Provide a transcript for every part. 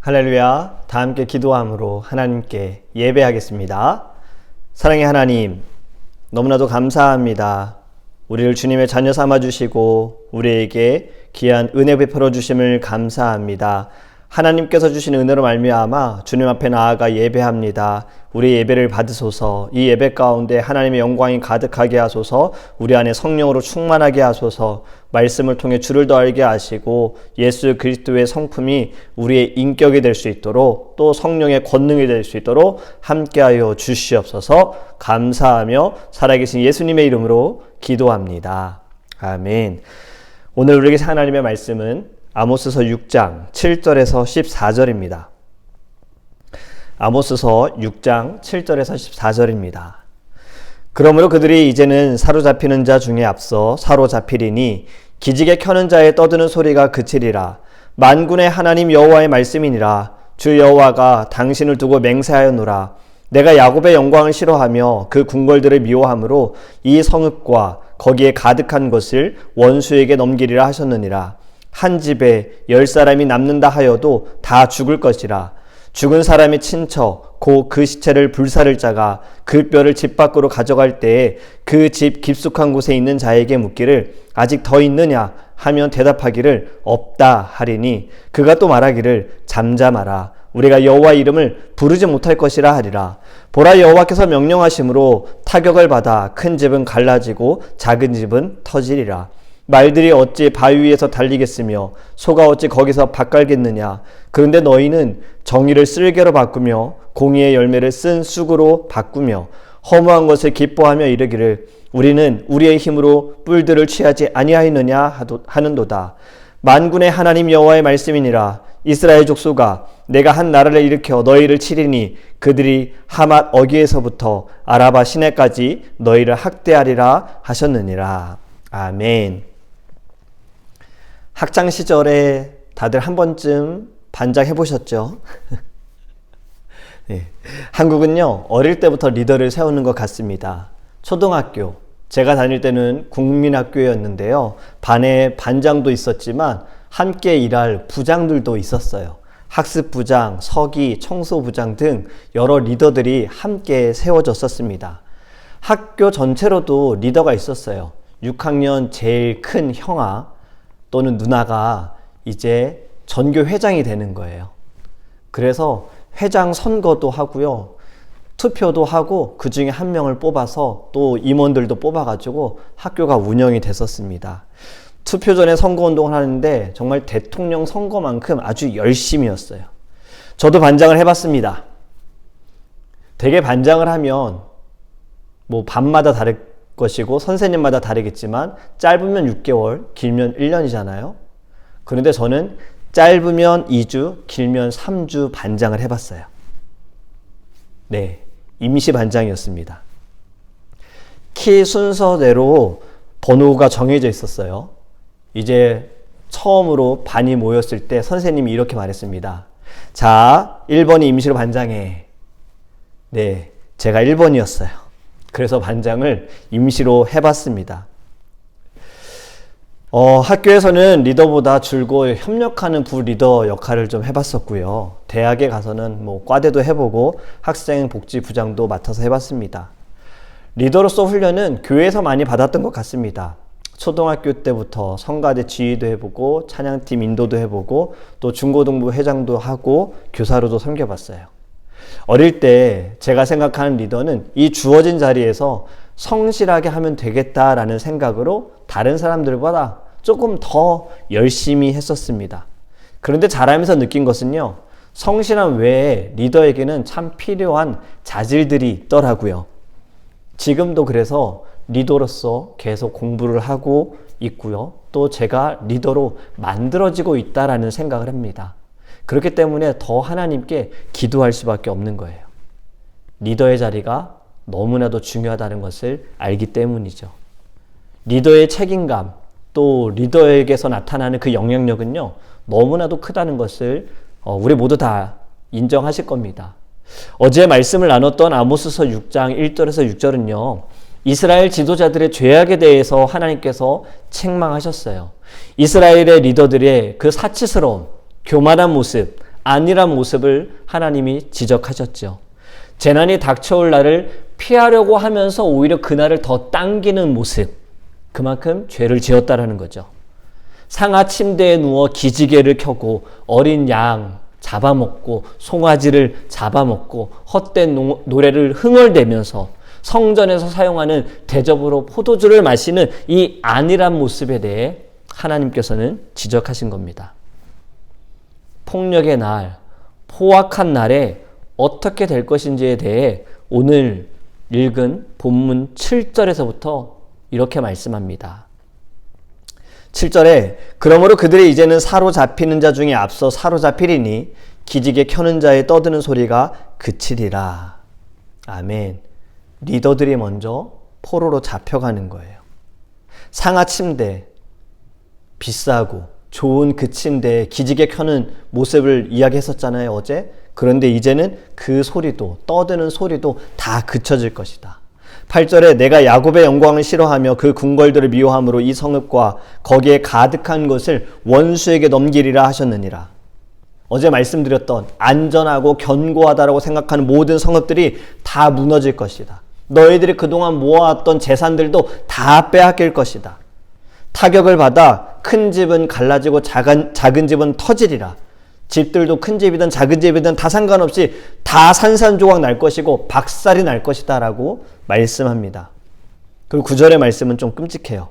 할렐루야. 다 함께 기도함으로 하나님께 예배하겠습니다. 사랑의 하나님, 너무나도 감사합니다. 우리를 주님의 자녀 삼아주시고 우리에게 귀한 은혜 베풀어 주심을 감사합니다. 하나님께서 주신 은혜로 말미암아 주님 앞에 나아가 예배합니다. 우리 예배를 받으소서. 이 예배 가운데 하나님의 영광이 가득하게 하소서. 우리 안에 성령으로 충만하게 하소서. 말씀을 통해 주를 더 알게 하시고 예수 그리스도의 성품이 우리의 인격이 될 수 있도록 또 성령의 권능이 될 수 있도록 함께하여 주시옵소서. 감사하며 살아계신 예수님의 이름으로 기도합니다. 아멘. 오늘 우리에게 하나님의 말씀은 아모스서 6장 7절에서 14절입니다. 아모스서 6장 7절에서 14절입니다. 그러므로 그들이 이제는 사로잡히는 자 중에 앞서 사로잡히리니 기지개 켜는 자의 떠드는 소리가 그치리라. 만군의 하나님 여호와의 말씀이니라. 주 여호와가 당신을 두고 맹세하였노라. 내가 야곱의 영광을 싫어하며 그 궁궐들을 미워함으로 이 성읍과 거기에 가득한 것을 원수에게 넘기리라 하셨느니라. 한 집에 10사람이 남는다 하여도 다 죽을 것이라. 죽은 사람의 친척 곧 그 시체를 불사를 자가 그 뼈를 집 밖으로 가져갈 때에 그 집 깊숙한 곳에 있는 자에게 묻기를 아직 더 있느냐 하면 대답하기를 없다 하리니 그가 또 말하기를 잠잠하라. 우리가 여호와 이름을 부르지 못할 것이라 하리라. 보라, 여호와께서 명령하심으로 타격을 받아 큰 집은 갈라지고 작은 집은 터지리라. 말들이 어찌 바위 위에서 달리겠으며 소가 어찌 거기서 밭갈겠느냐. 그런데 너희는 정의를 쓸개로 바꾸며 공의의 열매를 쓴 쑥으로 바꾸며 허무한 것을 기뻐하며 이르기를 우리는 우리의 힘으로 뿔들을 취하지 아니하였느냐 하는도다. 만군의 하나님 여호와의 말씀이니라. 이스라엘 족속아, 내가 한 나라를 일으켜 너희를 치리니 그들이 하맛 어귀에서부터 아라바 시내까지 너희를 학대하리라 하셨느니라. 아멘. 학창 시절에 다들 한 번쯤 반장 해보셨죠? 네. 한국은요, 어릴 때부터 리더를 세우는 것 같습니다. 초등학교, 제가 다닐 때는 국민학교였는데요. 반에 반장도 있었지만 함께 일할 부장들도 있었어요. 학습부장, 서기, 청소부장 등 여러 리더들이 함께 세워졌었습니다. 학교 전체로도 리더가 있었어요. 6학년 제일 큰 형아 또는 누나가 이제 전교 회장이 되는 거예요. 그래서 회장 선거도 하고요. 투표도 하고 그 중에 한 명을 뽑아서 또 임원들도 뽑아가지고 학교가 운영이 됐었습니다. 투표 전에 선거운동을 하는데 정말 대통령 선거만큼 아주 열심히 했어요. 저도 반장을 해봤습니다. 되게 반장을 하면 뭐 반마다 다를 것이고 선생님마다 다르겠지만 짧으면 6개월, 길면 1년이잖아요. 그런데 저는 짧으면 2주, 길면 3주 반장을 해봤어요. 네, 임시 반장이었습니다. 키 순서대로 번호가 정해져 있었어요. 이제 처음으로 반이 모였을 때 선생님이 이렇게 말했습니다. 자, 1번이 임시로 반장해. 네, 제가 1번이었어요. 그래서 반장을 임시로 해봤습니다. 학교에서는 리더보다 줄곧 협력하는 부리더 역할을 좀 해봤었고요. 대학에 가서는 뭐 과대도 해보고 학생 복지부장도 맡아서 해봤습니다. 리더로서 훈련은 교회에서 많이 받았던 것 같습니다. 초등학교 때부터 성가대 지휘도 해보고 찬양팀 인도도 해보고 또 중고등부 회장도 하고 교사로도 섬겨봤어요. 어릴 때 제가 생각하는 리더는 이 주어진 자리에서 성실하게 하면 되겠다라는 생각으로 다른 사람들보다 조금 더 열심히 했었습니다. 그런데 자라면서 느낀 것은요, 성실함 외에 리더에게는 참 필요한 자질들이 있더라고요. 지금도 그래서 리더로서 계속 공부를 하고 있고요. 또 제가 리더로 만들어지고 있다라는 생각을 합니다. 그렇기 때문에 더 하나님께 기도할 수밖에 없는 거예요. 리더의 자리가 너무나도 중요하다는 것을 알기 때문이죠. 리더의 책임감, 또 리더에게서 나타나는 그 영향력은요, 너무나도 크다는 것을 우리 모두 다 인정하실 겁니다. 어제 말씀을 나눴던 아모스서 6장 1절에서 6절은요, 이스라엘 지도자들의 죄악에 대해서 하나님께서 책망하셨어요. 이스라엘의 리더들의 그 사치스러움, 교만한 모습, 안일한 모습을 하나님이 지적하셨죠. 재난이 닥쳐올 날을 피하려고 하면서 오히려 그날을 더 당기는 모습, 그만큼 죄를 지었다라는 거죠. 상하 침대에 누워 기지개를 켜고 어린 양 잡아먹고 송아지를 잡아먹고 헛된 노래를 흥얼대면서 성전에서 사용하는 대접으로 포도주를 마시는 이 안일한 모습에 대해 하나님께서는 지적하신 겁니다. 폭력의 날, 포악한 날에 어떻게 될 것인지에 대해 오늘 읽은 본문 7절에서부터 이렇게 말씀합니다. 7절에 그러므로 그들이 이제는 사로잡히는 자 중에 앞서 사로잡히리니 기지개 켜는 자의 떠드는 소리가 그치리라. 아멘. 리더들이 먼저 포로로 잡혀가는 거예요. 상하 침대, 비싸고 좋은 그 침대에 기지개 켜는 모습을 이야기했었잖아요, 어제. 그런데 이제는 그 소리도, 떠드는 소리도 다 그쳐질 것이다. 8절에 내가 야곱의 영광을 싫어하며 그 궁궐들을 미워함으로 이 성읍과 거기에 가득한 것을 원수에게 넘기리라 하셨느니라. 어제 말씀드렸던 안전하고 견고하다라고 생각하는 모든 성읍들이 다 무너질 것이다. 너희들이 그동안 모아왔던 재산들도 다 빼앗길 것이다. 타격을 받아 큰 집은 갈라지고 작은 집은 터지리라. 집들도 큰 집이든 작은 집이든 다 상관없이 다 산산조각 날 것이고 박살이 날 것이다 라고 말씀합니다. 그리고 9절의 말씀은 좀 끔찍해요.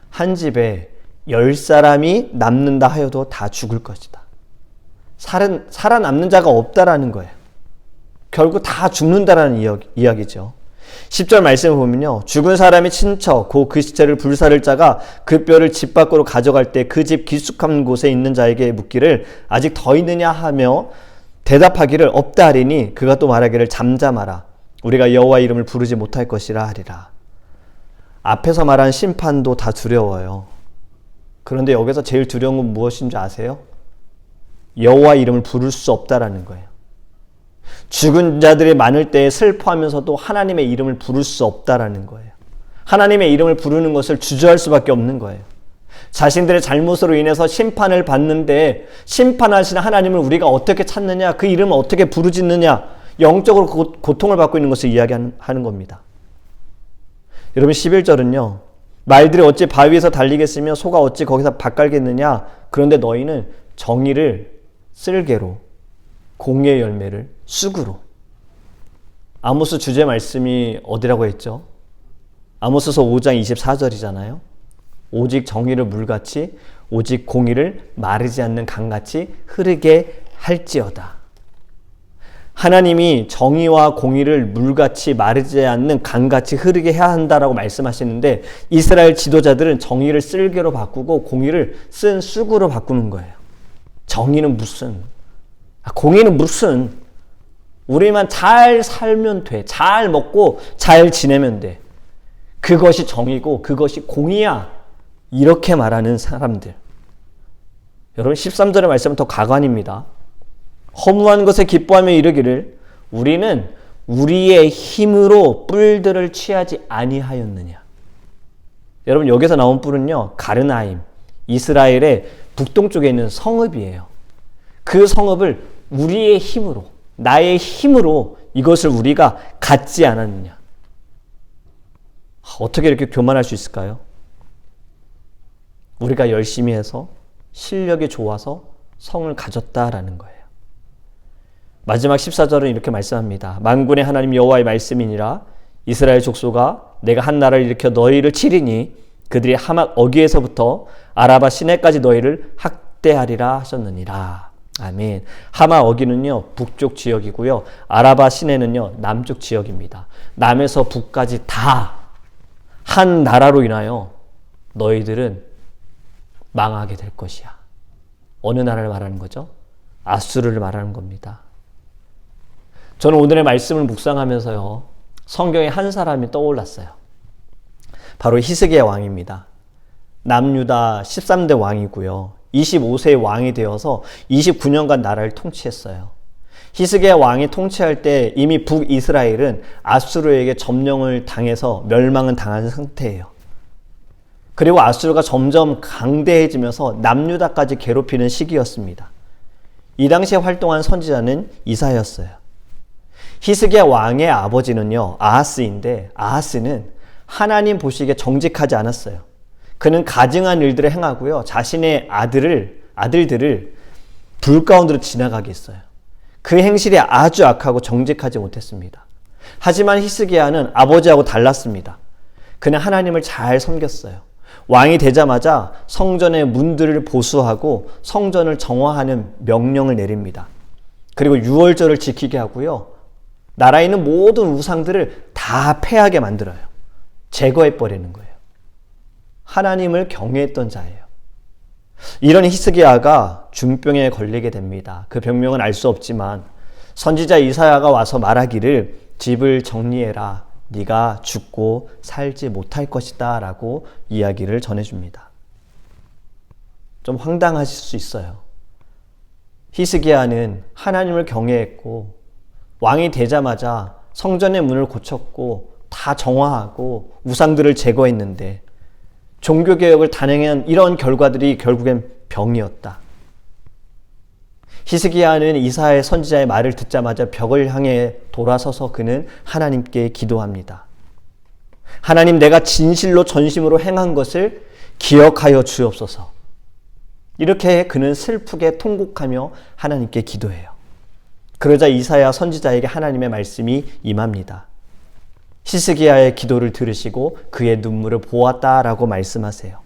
한 집에 10사람이 남는다 하여도 다 죽을 것이다. 살아남는 자가 없다라는 거예요. 결국 다 죽는다라는 이야기죠. 10절 말씀을 보면요. 죽은 사람의 친척 곧 그 시체를 불사를 자가 그 뼈를 집 밖으로 가져갈 때 그 집 깊숙한 곳에 있는 자에게 묻기를 아직 더 있느냐 하며 대답하기를 없다 하리니 그가 또 말하기를 잠잠하라. 우리가 여호와 이름을 부르지 못할 것이라 하리라. 앞에서 말한 심판도 다 두려워요. 그런데 여기서 제일 두려운 건 무엇인지 아세요? 여호와 이름을 부를 수 없다라는 거예요. 죽은 자들이 많을 때 슬퍼하면서도 하나님의 이름을 부를 수 없다라는 거예요. 하나님의 이름을 부르는 것을 주저할 수밖에 없는 거예요. 자신들의 잘못으로 인해서 심판을 받는데 심판하시는 하나님을 우리가 어떻게 찾느냐, 그 이름을 어떻게 부르짖느냐, 영적으로 고통을 받고 있는 것을 이야기하는 겁니다. 여러분 11절은요. 말들이 어찌 바위에서 달리겠으며 소가 어찌 거기서 밥 깔겠느냐. 그런데 너희는 정의를 쓸개로, 공의의 열매를 쑥으로. 아모스 주제 말씀이 어디라고 했죠? 아모스서 5장 24절이잖아요. 오직 정의를 물같이 오직 공의를 마르지 않는 강같이 흐르게 할지어다. 하나님이 정의와 공의를 물같이 마르지 않는 강같이 흐르게 해야 한다라고 말씀하시는데 이스라엘 지도자들은 정의를 쓸개로 바꾸고 공의를 쓴 쑥으로 바꾸는 거예요. 정의는 무슨, 공의는 무슨, 우리만 잘 살면 돼. 잘 먹고 잘 지내면 돼. 그것이 정의고 그것이 공의야. 이렇게 말하는 사람들. 여러분 13절의 말씀은 더 가관입니다. 허무한 것에 기뻐하며 이르기를 우리는 우리의 힘으로 뿔들을 취하지 아니하였느냐. 여러분 여기서 나온 뿔은요. 가르나임, 이스라엘의 북동쪽에 있는 성읍이에요. 그 성읍을 우리의 힘으로, 나의 힘으로 이것을 우리가 갖지 않았느냐. 어떻게 이렇게 교만할 수 있을까요? 우리가 열심히 해서 실력이 좋아서 성을 가졌다라는 거예요. 마지막 14절은 이렇게 말씀합니다. 만군의 하나님 여호와의 말씀이니라. 이스라엘 족속아 내가 한 나라를 일으켜 너희를 치리니 그들이 하맛 어귀에서부터 아라바 시내까지 너희를 학대하리라 하셨느니라. 아멘. 하마 어귀는요 북쪽 지역이고요. 아라바 시내는요 남쪽 지역입니다. 남에서 북까지 다 한 나라로 인하여 너희들은 망하게 될 것이야. 어느 나라를 말하는 거죠? 아수르를 말하는 겁니다. 저는 오늘의 말씀을 묵상하면서요 성경에 한 사람이 떠올랐어요. 바로 히스기야 왕입니다. 남유다 13대 왕이고요. 25세의 왕이 되어서 29년간 나라를 통치했어요. 히스기야 왕이 통치할 때 이미 북이스라엘은 아수르에게 점령을 당해서 멸망은 당한 상태예요. 그리고 아수르가 점점 강대해지면서 남유다까지 괴롭히는 시기였습니다. 이 당시에 활동한 선지자는 이사야였어요. 히스기야 왕의 아버지는요, 아하스인데 아하스는 하나님 보시기에 정직하지 않았어요. 그는 가증한 일들을 행하고요, 자신의 아들들을 불 가운데로 지나가게 했어요. 그 행실이 아주 악하고 정직하지 못했습니다. 하지만 히스기야는 아버지하고 달랐습니다. 그는 하나님을 잘 섬겼어요. 왕이 되자마자 성전의 문들을 보수하고 성전을 정화하는 명령을 내립니다. 그리고 유월절을 지키게 하고요, 나라에 있는 모든 우상들을 다 폐하게 만들어요. 제거해버리는 거예요. 하나님을 경외했던 자예요. 이런 히스기야가 중병에 걸리게 됩니다. 그 병명은 알 수 없지만 선지자 이사야가 와서 말하기를 집을 정리해라. 네가 죽고 살지 못할 것이다 라고 이야기를 전해줍니다. 좀 황당하실 수 있어요. 히스기야는 하나님을 경외했고 왕이 되자마자 성전의 문을 고쳤고 다 정화하고 우상들을 제거했는데 종교개혁을 단행한 이런 결과들이 결국엔 병이었다. 히스기야는 이사야 선지자의 말을 듣자마자 벽을 향해 돌아서서 그는 하나님께 기도합니다. 하나님, 내가 진실로 전심으로 행한 것을 기억하여 주옵소서. 이렇게 그는 슬프게 통곡하며 하나님께 기도해요. 그러자 이사야 선지자에게 하나님의 말씀이 임합니다. 히스기야의 기도를 들으시고 그의 눈물을 보았다라고 말씀하세요.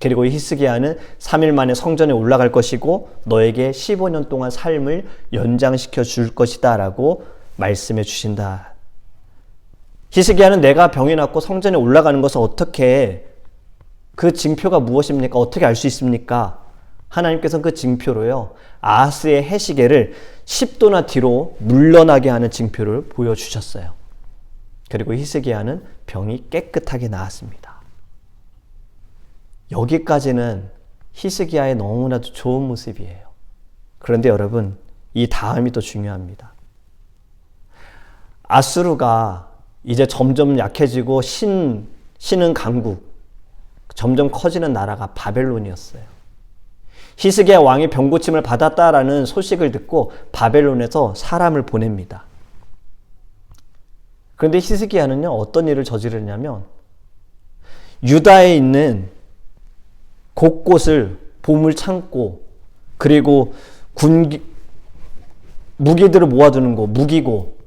그리고 히스기야는 3일 만에 성전에 올라갈 것이고 너에게 15년 동안 삶을 연장시켜 줄 것이다 라고 말씀해 주신다. 히스기야는 내가 병이 났고 성전에 올라가는 것을 어떻게, 그 징표가 무엇입니까? 어떻게 알 수 있습니까? 하나님께서는 그 징표로요, 아하스의 해시계를 10도나 뒤로 물러나게 하는 징표를 보여주셨어요. 그리고 히스기야는 병이 깨끗하게 나았습니다. 여기까지는 히스기야의 너무나도 좋은 모습이에요. 그런데 여러분, 이 다음이 더 중요합니다. 아수르가 이제 점점 약해지고 신은 강국, 점점 커지는 나라가 바벨론이었어요. 히스기야 왕이 병고침을 받았다라는 소식을 듣고 바벨론에서 사람을 보냅니다. 그런데 히스기야는요, 어떤 일을 저지르냐면 유다에 있는 곳곳을 보물 창고, 그리고 무기들을 모아두는 곳, 무기고,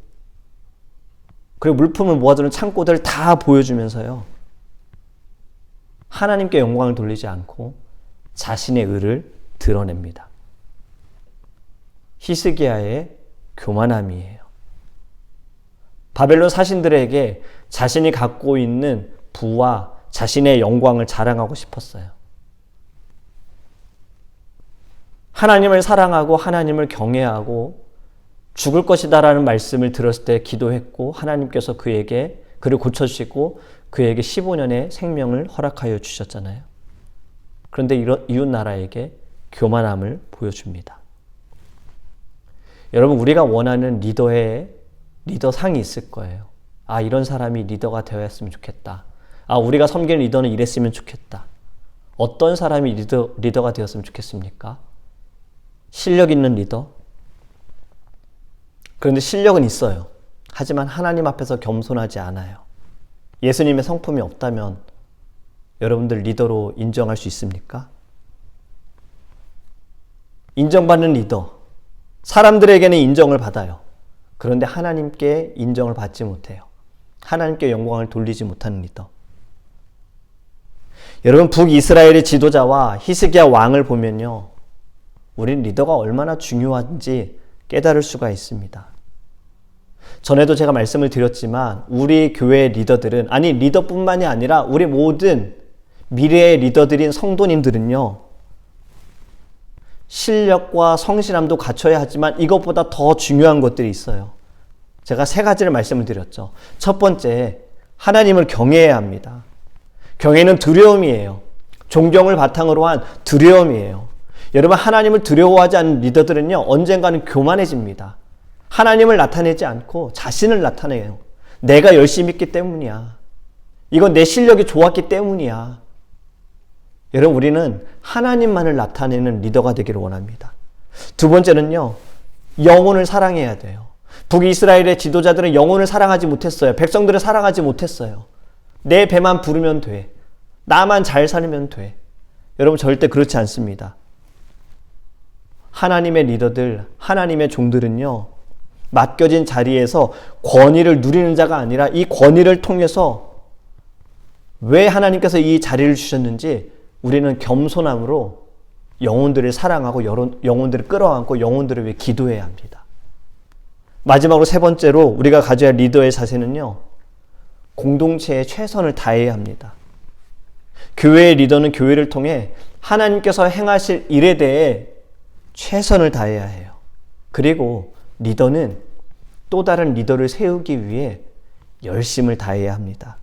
그리고 물품을 모아두는 창고들을 다 보여주면서요, 하나님께 영광을 돌리지 않고 자신의 의를 드러냅니다. 히스기야의 교만함이에요. 바벨론 사신들에게 자신이 갖고 있는 부와 자신의 영광을 자랑하고 싶었어요. 하나님을 사랑하고 하나님을 경외하고 죽을 것이다라는 말씀을 들었을 때 기도했고 하나님께서 그를 고쳐주시고 그에게 15년의 생명을 허락하여 주셨잖아요. 그런데 이웃 나라에게 교만함을 보여줍니다. 여러분, 우리가 원하는 리더상이 있을 거예요. 아, 이런 사람이 리더가 되었으면 좋겠다. 아, 우리가 섬기는 리더는 이랬으면 좋겠다. 어떤 사람이 리더가 되었으면 좋겠습니까? 실력 있는 리더? 그런데 실력은 있어요. 하지만 하나님 앞에서 겸손하지 않아요. 예수님의 성품이 없다면 여러분들 리더로 인정할 수 있습니까? 인정받는 리더. 사람들에게는 인정을 받아요. 그런데 하나님께 인정을 받지 못해요. 하나님께 영광을 돌리지 못하는 리더. 여러분, 북이스라엘의 지도자와 히스기야 왕을 보면요, 우린 리더가 얼마나 중요한지 깨달을 수가 있습니다. 전에도 제가 말씀을 드렸지만 우리 교회의 리더들은, 아니 리더뿐만이 아니라 우리 모든 미래의 리더들인 성도님들은요, 실력과 성실함도 갖춰야 하지만 이것보다 더 중요한 것들이 있어요. 제가 3가지를 말씀을 드렸죠. 첫 번째, 하나님을 경외해야 합니다. 경외는 두려움이에요. 존경을 바탕으로 한 두려움이에요. 여러분, 하나님을 두려워하지 않는 리더들은요, 언젠가는 교만해집니다. 하나님을 나타내지 않고 자신을 나타내요. 내가 열심히 했기 때문이야. 이건 내 실력이 좋았기 때문이야. 여러분, 우리는 하나님만을 나타내는 리더가 되기를 원합니다. 두 번째는요, 영혼을 사랑해야 돼요. 북이스라엘의 지도자들은 영혼을 사랑하지 못했어요. 백성들을 사랑하지 못했어요. 내 배만 부르면 돼. 나만 잘 살면 돼. 여러분, 절대 그렇지 않습니다. 하나님의 리더들, 하나님의 종들은요, 맡겨진 자리에서 권위를 누리는 자가 아니라 이 권위를 통해서 왜 하나님께서 이 자리를 주셨는지 우리는 겸손함으로 영혼들을 사랑하고 영혼들을 끌어안고 영혼들을 위해 기도해야 합니다. 마지막으로 세 번째로 우리가 가져야 할 리더의 자세는요, 공동체에 최선을 다해야 합니다. 교회의 리더는 교회를 통해 하나님께서 행하실 일에 대해 최선을 다해야 해요. 그리고 리더는 또 다른 리더를 세우기 위해 열심을 다해야 합니다.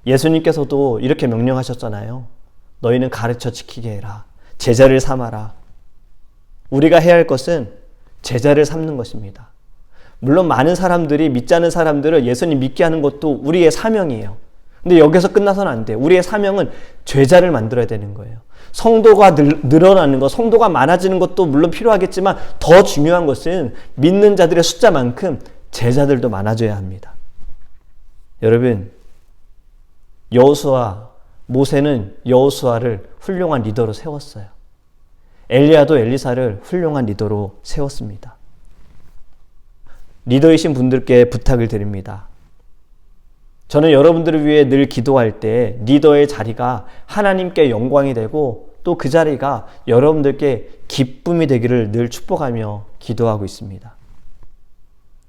예수님께서도 이렇게 명령하셨잖아요. 너희는 가르쳐 지키게 해라. 제자를 삼아라. 우리가 해야 할 것은 제자를 삼는 것입니다. 물론 많은 사람들이, 믿지 않는 사람들을 예수님 믿게 하는 것도 우리의 사명이에요. 근데 여기서 끝나서는 안 돼요. 우리의 사명은 제자를 만들어야 되는 거예요. 성도가 늘어나는 것, 성도가 많아지는 것도 물론 필요하겠지만 더 중요한 것은 믿는 자들의 숫자만큼 제자들도 많아져야 합니다. 여러분, 모세는 여호수아를 훌륭한 리더로 세웠어요. 엘리야도 엘리사를 훌륭한 리더로 세웠습니다. 리더이신 분들께 부탁을 드립니다. 저는 여러분들을 위해 늘 기도할 때 리더의 자리가 하나님께 영광이 되고 또 그 자리가 여러분들께 기쁨이 되기를 늘 축복하며 기도하고 있습니다.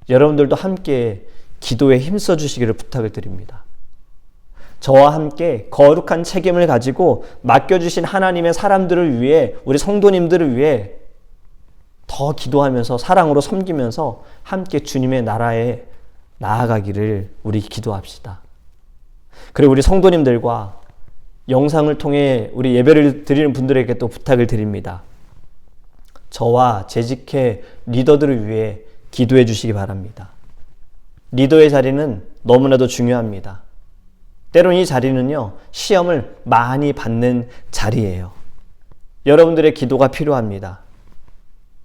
여러분들도 함께 기도에 힘써 주시기를 부탁을 드립니다. 저와 함께 거룩한 책임을 가지고 맡겨주신 하나님의 사람들을 위해, 우리 성도님들을 위해 더 기도하면서 사랑으로 섬기면서 함께 주님의 나라에 나아가기를 우리 기도합시다. 그리고 우리 성도님들과 영상을 통해 우리 예배를 드리는 분들에게 또 부탁을 드립니다. 저와 재직회 리더들을 위해 기도해 주시기 바랍니다. 리더의 자리는 너무나도 중요합니다. 때론 이 자리는요, 시험을 많이 받는 자리예요. 여러분들의 기도가 필요합니다.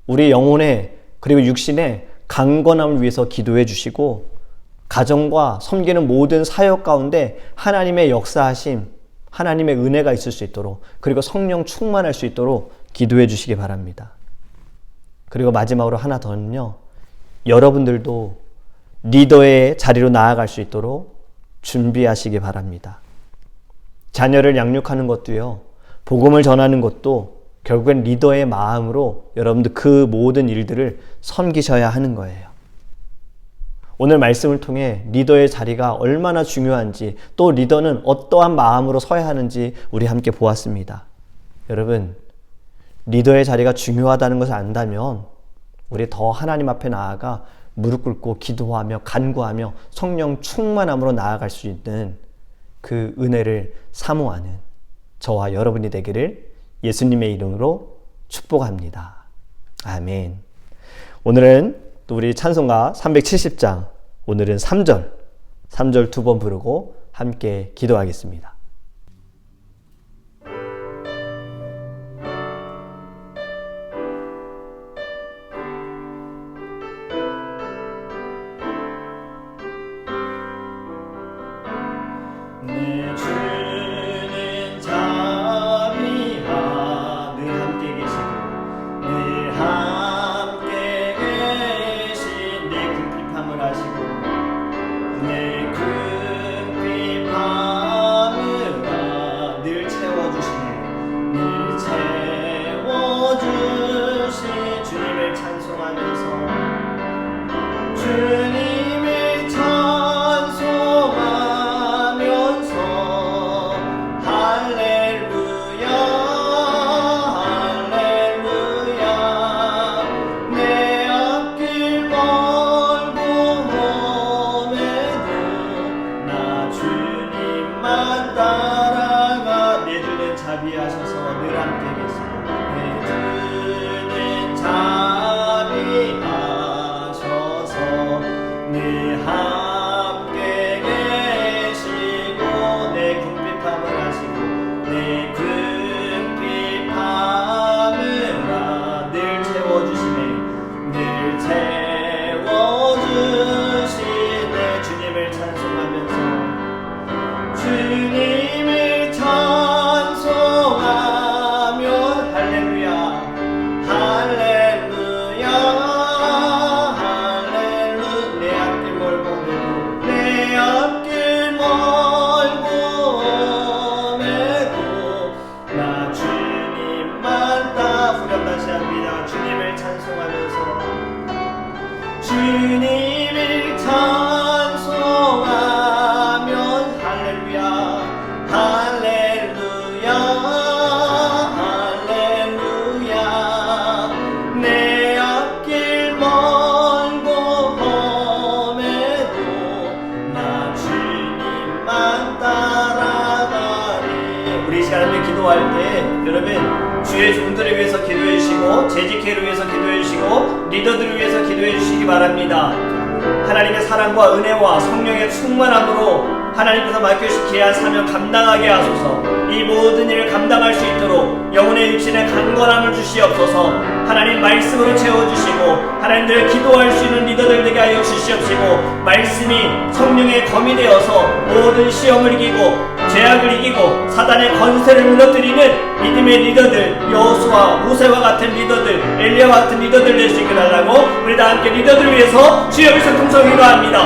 우리 영혼의 그리고 육신의 강건함을 위해서 기도해 주시고, 가정과 섬기는 모든 사역 가운데 하나님의 역사하심, 하나님의 은혜가 있을 수 있도록, 그리고 성령 충만할 수 있도록 기도해 주시기 바랍니다. 그리고 마지막으로 하나 더는요, 여러분들도 리더의 자리로 나아갈 수 있도록 준비하시기 바랍니다. 자녀를 양육하는 것도요, 복음을 전하는 것도 결국엔 리더의 마음으로 여러분들 그 모든 일들을 섬기셔야 하는 거예요. 오늘 말씀을 통해 리더의 자리가 얼마나 중요한지, 또 리더는 어떠한 마음으로 서야 하는지 우리 함께 보았습니다. 여러분, 리더의 자리가 중요하다는 것을 안다면 우리 더 하나님 앞에 나아가 무릎 꿇고 기도하며 간구하며 성령 충만함으로 나아갈 수 있는 그 은혜를 사모하는 저와 여러분이 되기를 예수님의 이름으로 축복합니다. 아멘. 오늘은 또 우리 찬송가 370장, 오늘은 3절 2번 부르고 함께 기도하겠습니다. 내 주는 자비하 늘 함께 계시고 늘 함께 계신 내 궁핍함을 아시고 내 궁핍함을 채워주시네. 늘 채워주시네. 주님을 찬송하면서 주님을 찬송하면 할렐루야 할렐루야 할렐루야. 내 앞길 멀고 내 앞길 멀고 오매도 나 주님만 따. 후렴 다시 합니다. 주님을 찬송하면서 주님을 찬송하면 할렐루야 할렐루야 할렐루야. 내 앞길 멀고 험해도 나 주님만 따라가리. 우리 이 시간에 기도할 때 여러분 주의 종들을 위해서 기도해 주시고 재직회를 위해서 기도해 주시고 리더들을 위해서 기도해 주시기 바랍니다. 하나님의 사랑과 은혜와 성령의 충만함으로 하나님께서 맡겨주신 귀한 사명 감당하게 하소서. 이 모든 일을 감당할 수 있도록 영혼의 육신에 강건함을 주시옵소서. 하나님 말씀으로 채워주시고 하나님들 기도할 수 있는 리더들 되게 하여 주시옵시고 말씀이 성령의 검이 되어서 모든 시험을 이기고 죄악을 이기고 사단의 권세를 무너뜨리는 믿음의 리더들, 여호수아, 모세와 같은 리더들, 엘리야와 같은 리더들 될 수 있게 달라고 우리 다 함께 리더들을 위해서 주여 이름으로 통성 기도합니다.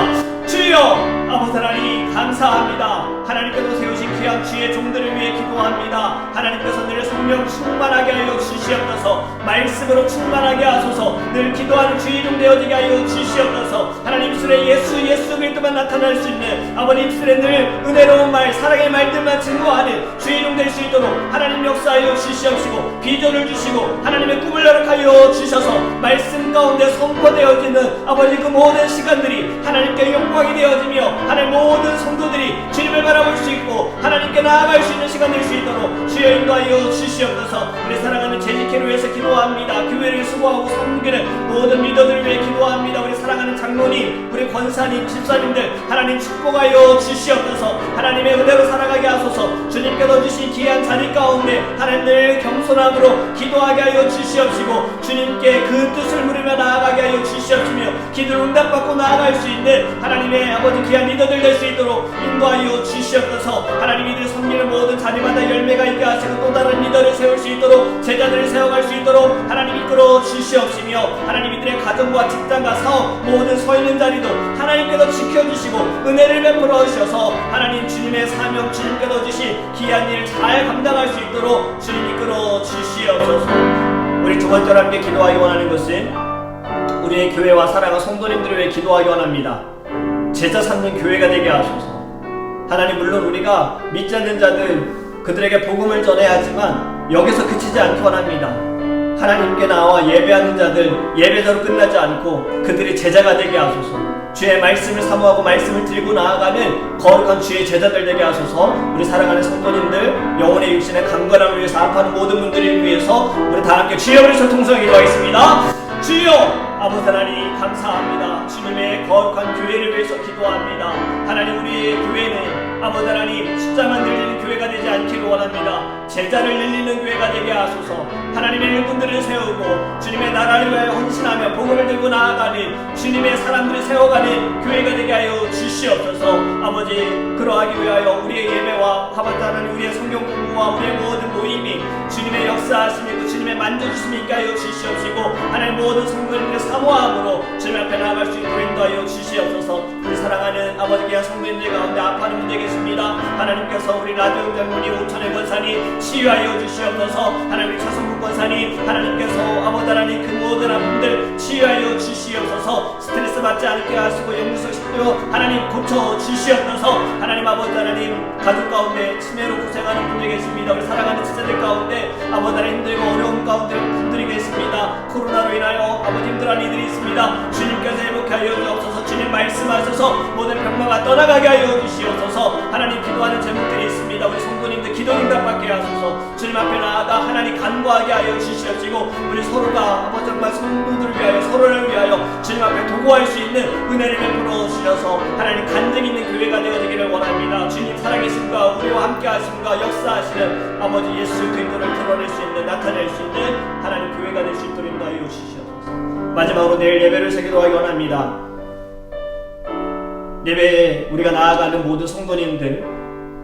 주여 아버지 하나님 감사합니다. 하나님께서 세우신 귀한 주의 종들을 위해 기도합니다. 하나님께서 늘 성령 충만하게 하여 주시옵소서. 말씀으로 충만하게 하소서. 늘 기도하는 주의 종 되어지게 하여 주시옵소서. 하나님 입술에 예수 그리스도만 나타날 수 있는 아버지 입술에 늘 은혜로운 말 사랑의 말들만 증거하는 주의 종 될 수 있도록 하나님 역사하여 주시옵시고 비전을 주시고 하나님의 꿈을 허락하여 주셔서 말씀 가운데 선포되어지는 아버지 그 모든 시간들이 하나님께 영광이 되어지며 하나님 모든 성도들이 주님을 바라볼 수 있고 하나님께 나아갈 수 있는 시간 될 수 있도록 주여 인도하여 주시옵소서. 우리 사랑하는 재직회를 위해서 기도합니다. 교회를 수고하고 섬기는 모든 리더들을 위해 기도합니다. 우리 사랑하는 장로님, 우리 권사님, 집사님들 하나님 축복하여 주시옵소서. 하나님의 은혜로 살아가게 하소서. 주님께서 주신 귀한 자리 가운데 하나님 늘 겸손함으로 기도하게 하여 주시옵시고 주님께 그 뜻을 물으며 나아가게 하여 주시옵시며 기도를 응답받고 나아갈 수 있는 하나님의 아버지 귀한 리더들 될 수 있도록 인도하여 주시옵소서. 하나님 이들 섬기는 모든 자리마다 열매가 있게 하시고 또 다른 리더를 세울 수 있도록 제자들을 세워갈 수 있도록 하나님 이끌어 주시옵시며 하나님 이들의 가정과 직장과 사업 모든 서 있는 자리도 하나님께서 지켜주시고 은혜를 베풀어 주셔서 하나님 주님의 사명 주님께서 주신 귀한 일 잘 감당할 수 있도록 주님 이끌어 주시옵소서. 우리 두 번째로 함께 기도하기 원하는 것은 우리의 교회와 사랑하는 성도님들을 위해 기도하기 원합니다. 제자 삼는 교회가 되게 하소서. 하나님 물론 우리가 믿지 않는 자들 그들에게 복음을 전해야 하지만 여기서 그치지 않기 원합니다. 하나님께 나와 예배하는 자들 예배대로 끝나지 않고 그들이 제자가 되게 하소서. 주의 말씀을 사모하고 말씀을 들고 나아가는 거룩한 주의 제자들 되게 하소서. 우리 사랑하는 성도님들 영혼의 육신의 강건함을 위해서 아파하는 모든 분들을 위해서 우리 다 함께 주여 그리스도 통성에 기도하겠습니다. 주여 아버지 하나님 감사합니다. 주님의 거룩한 교회를 위해서 기도합니다. 하나님 우리의 교회는 아버지 하나님 숫자만 늘리는 교회가 되지 않기를 원합니다. 제자를 늘리는 교회가 되게 하소서. 하나님의 일꾼들을 세우고 주님의 나라를 위하여 헌신하며 복음을 들고 나아가는 주님의 사람들을 세워가는 교회가 되게 하여 주시옵소서. 아버지 그러하기 위하여 우리의 예배와 하반자 하나님 우리의 성경 공부와 우리의 모든 모임이 주님의 역사하심이고 주님의 만져주심이 있게 하여 주시옵시고 하나님 모든 성도님들의 사모함으로 주님 앞에 나아갈 수 있도록 인도하여 주시옵소서. 우리 사랑하는 아버지 귀한 성도님들 가운데 아파하는 분들 계십니다. 하나님께서 우리 라디오 장로님 오천의 권사님 치유하여 주시옵소서. 하나님 차성국 권사님 하나님께서 아버지 하나님 그 모든 아픔들 치유하여 주시옵소서. 스트레스 받지 않게 하시고 영구석 식도 하나님 고쳐 주시옵소서. 하나님 아버지 하나님 가족 가운데 치매로 고생하는 분들이 계십니다. 우리 사랑하는 지체들 가운데 아버지 하나님 힘들고 어려운 가운데 분들이 계십니다. 코로나로 인하여 아버지 힘들어하는 이들이 있습니다. 주님께서 회복해 하여 주옵소서. 주님 말씀하셔서 모든 병마가 떠나가게 하여 주시옵소서. 하나님 기도하는 제목들이 있습니다. 우리 성도님들 기도 응답받게 하소서. 주님 앞에 나아가 하나님 간구하게 하여 주시옵시고 우리 서로가 아버지 정말 성도들을 위하여 서로를 위하여 주님 주님 앞에 도구할 수 있는 은혜를 베풀어 주셔서 하나님 간증 있는 교회가 되어지기를 원합니다. 주님 살아계심과 우리와 함께 하심과 역사하시는 아버지 예수 그리스도를 드러낼 수 있는, 나타낼 수 있는 하나님 교회가 될 수 있도록 인도하여 주시옵소서. 마지막으로 내일 예배를 세기도하기 원합니다. 예배에 우리가 나아가는 모든 성도님들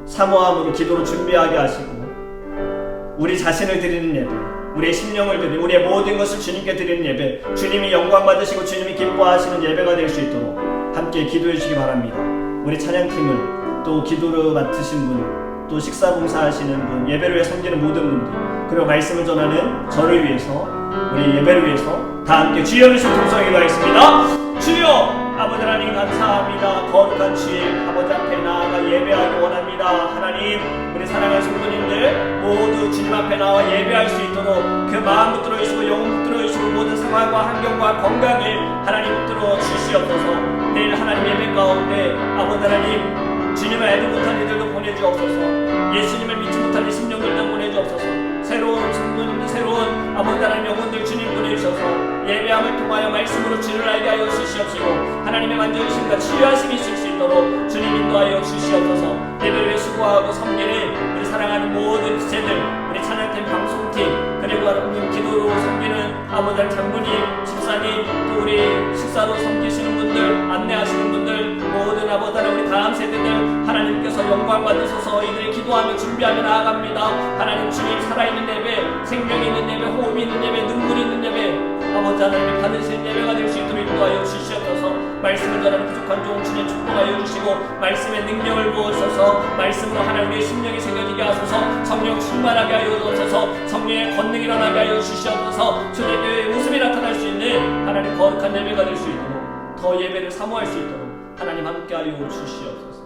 사모함으로 기도로 준비하게 하시고 우리 자신을 드리는 예배, 우리의 심령을 드리는, 우리의 모든 것을 주님께 드리는 예배, 주님이 영광 받으시고 주님이 기뻐하시는 예배가 될 수 있도록 함께 기도해 주시기 바랍니다. 우리 찬양팀을, 또 기도를 맡으신 분, 또 식사 봉사하시는 분, 예배를 위해 섬기는 모든 분들, 그리고 말씀을 전하는 저를 위해서, 우리 예배를 위해서 다 함께 주여 주신 동성이 하겠습니다. 주여! 아버지 하나님 감사합니다. 거룩한 주일 아버지 앞에 나아가 예배하기 원합니다. 하나님, 우리 사랑하는 성도님들 모두 주님 앞에 나와 예배할 수 있도록 그 마음 붙들어 주시고 영혼 붙들어 주시고 모든 상황과 환경과 건강을 하나님 붙들어 주시옵소서. 내일 하나님 예배 가운데 아버지 하나님 주님을 알지 못한 이들도 보내주옵소서. 예수님을 믿지 못한 이 심령들도 보내주옵소서. 새로운 성도님들, 새로운 아버지 하나님 영혼들 주님 보내주셔서 예배함을 통하여 말씀으로 주를 알게 하여 주시옵시고 하나님의 만져주심과 치유하심이 있을 수 있도록 주님 인도하여 주시옵소서. 예배를 위해 수고하고 섬기는 우리 사랑하는 모든 지체들, 우리 찬양팀, 방송팀, 그리고 하나님 기도로 섬기는 아버지 하나님 장로님, 집사님, 또 우리 식사로 섬기시는 분들, 안내하시는 분들, 모든 아버지 하나님 우리 다음 세대들 하나님께서 영광 받으셔서 이들이 기도하며 준비하며 나아갑니다. 하나님 주님 살아있는 예배, 생명이 있는 예배, 호흡이 있는 예배, 눈물이 있는 예배 아버지 하나님이 받으시는 예배가 될 수 있도록 인도하여 주시옵소서. 말씀을 전하는 부족한 종 주님 축복하여 주시고 말씀의 능력을 부어주셔서 말씀으로 하나님의 심령이 새겨지게 하소서. 성령 충만하게 하여 주옵소서. 성령의 권능이 일어나게 하여 주시옵소서. 초대교회의 웃음이 나타날 수 있는 하나님 거룩한 예배가 될 수 있도록 더 예배를 사모할 수 있도록 하나님 함께하여 주시옵소서.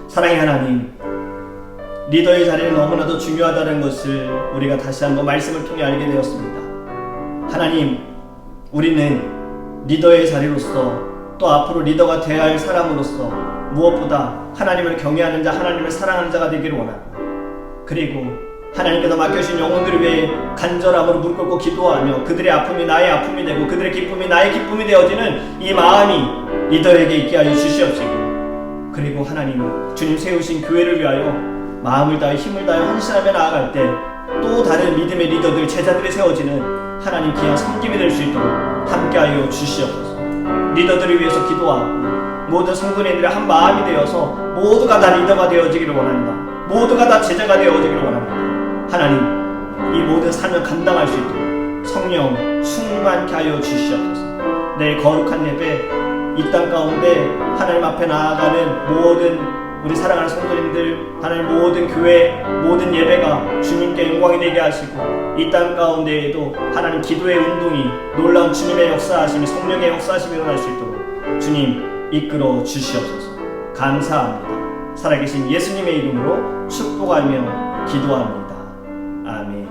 사랑의 하나님, 리더의 자리는 너무나도 중요하다는 것을 우리가 다시 한번 말씀을 통해 알게 되었습니다. 하나님, 우리는 리더의 자리로서 또 앞으로 리더가 되어야 할 사람으로서 무엇보다 하나님을 경외하는 자, 하나님을 사랑하는 자가 되기를 원하고, 그리고 하나님께서 맡겨주신 영혼들을 위해 간절함으로 무릎 꿇고 기도하며 그들의 아픔이 나의 아픔이 되고 그들의 기쁨이 나의 기쁨이 되어지는 이 마음이 리더에게 있게 하여 주시옵시고, 그리고 하나님 주님 세우신 교회를 위하여 마음을 다해 힘을 다해 헌신하며 나아갈 때 또 다른 믿음의 리더들, 제자들이 세워지는 하나님 귀한 섬김이 될 수 있도록 함께하여 주시옵소서. 리더들을 위해서 기도하고 모든 성도님들의 한 마음이 되어서 모두가 다 리더가 되어지기를 원합니다. 모두가 다 제자가 되어지기를 원합니다. 하나님, 이 모든 사명 감당할 수 있도록 성령 충만케 하여 주시옵소서. 내 거룩한 예배, 이 땅 가운데 하나님 앞에 나아가는 모든 우리 사랑하는 성도님들, 하나님 모든 교회, 모든 예배가 주님께 영광이 되게 하시고 이 땅 가운데에도 하나님 기도의 운동이, 놀라운 주님의 역사하심이, 성령의 역사하심이 일어날 수 있도록 주님 이끌어 주시옵소서. 감사합니다. 살아계신 예수님의 이름으로 축복하며 기도합니다. 아멘.